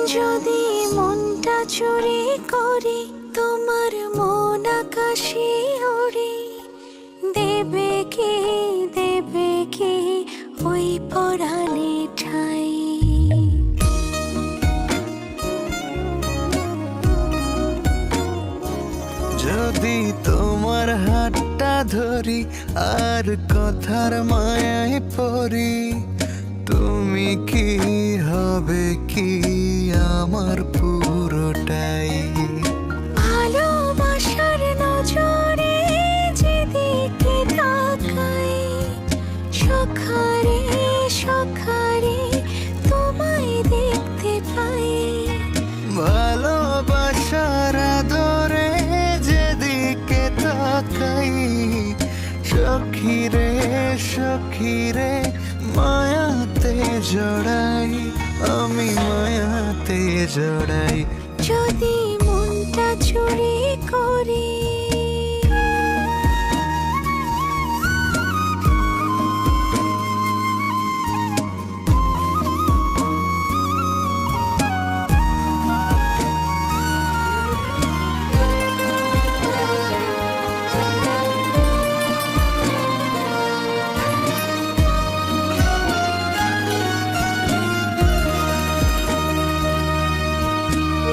যদি মনটা চুরি করি তোমার মন আকাশে ওড়ে, দেবে কি ওই পরাণে ঠাই। যদি তোমার হাতটা ধরি আর কথার মায়ায় পড়ি, তুমি কি হবে কি আমার পুরোটাই। ভালোবাসার নজরে যেদিকে তাকাই, সখারে সখারে তোমায় দেখতে পাই। ভালোবাসার আদরে যেদিকে তাকাই, সখীরে সখীরে মায়াতে জড়াই, আমি মায়াতে জড়াই। যদি মনটা চুরি করি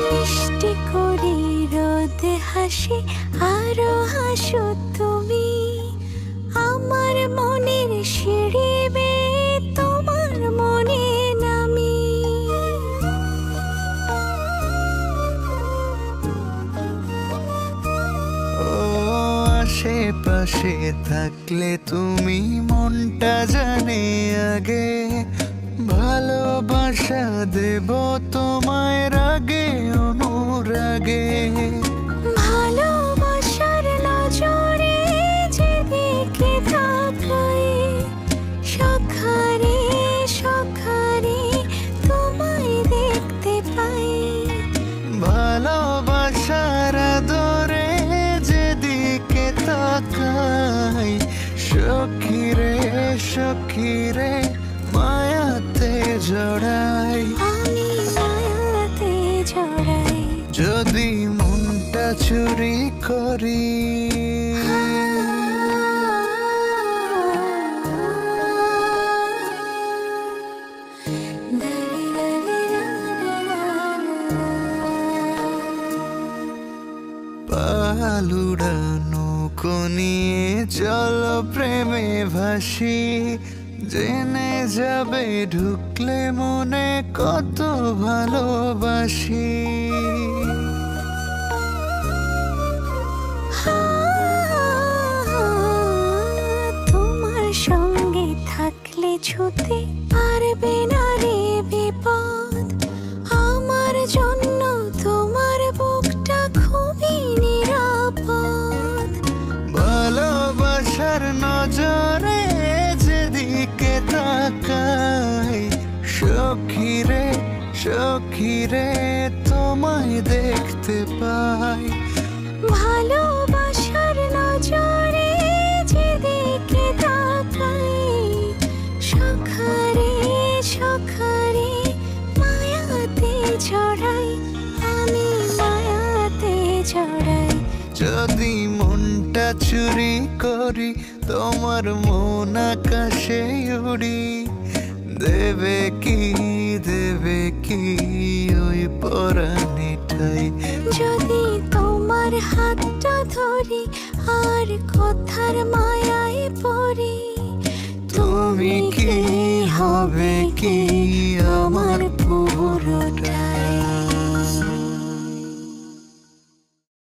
মিষ্টি করি রোদে হাসি আরো হাসো তুমি, আমার মনের সিঁড়ি বেয়ে তোমার মনে নামি। ও আশেপাশে থাকলে তুমি মনটা জানে আগে, ভালোবাসা দেব তোমায় রাগে অনুরাগে। ভালোবাসার নজরে যেদিকে তাকাই, সখারে সখারে তোমায় দেখতে পাই। ভালোবাসার আদরে যেদিকে তাকাই, সখীরে সখীরে মায়াতে জড়াই, আমি মায়াতে জড়াই। যদি মনটা চুরি করি। পালুড়ানো নিয়ে চলো প্রেমে ভাসি, জেনে যাবে ঢুকলে মনে কত ভালোবাসি। তোমার সঙ্গে থাকলে ছুতে পারবে না রে বিপদ, আমার জন্য তোমার বুকটা খুবই নিরাপদ। ভালোবাসার নজরে যেদিকে তাকাই, সখীরে সখীরে তোমায় দেখতে পাই। ভালোবাসার নজরে যেদিকে তাকাই, সখারে সখারে মায়াতে জড়াই, আমি মায়াতে জড়াই। যদি মনটা চুরি করি তোমার মন আকাশে উড়ি, দেবে কি ওই পরাণে ঠাই। যদি তোমার হাতটা ধরি আর কথার মায়ায় পড়ি, তুমি কি হবে কি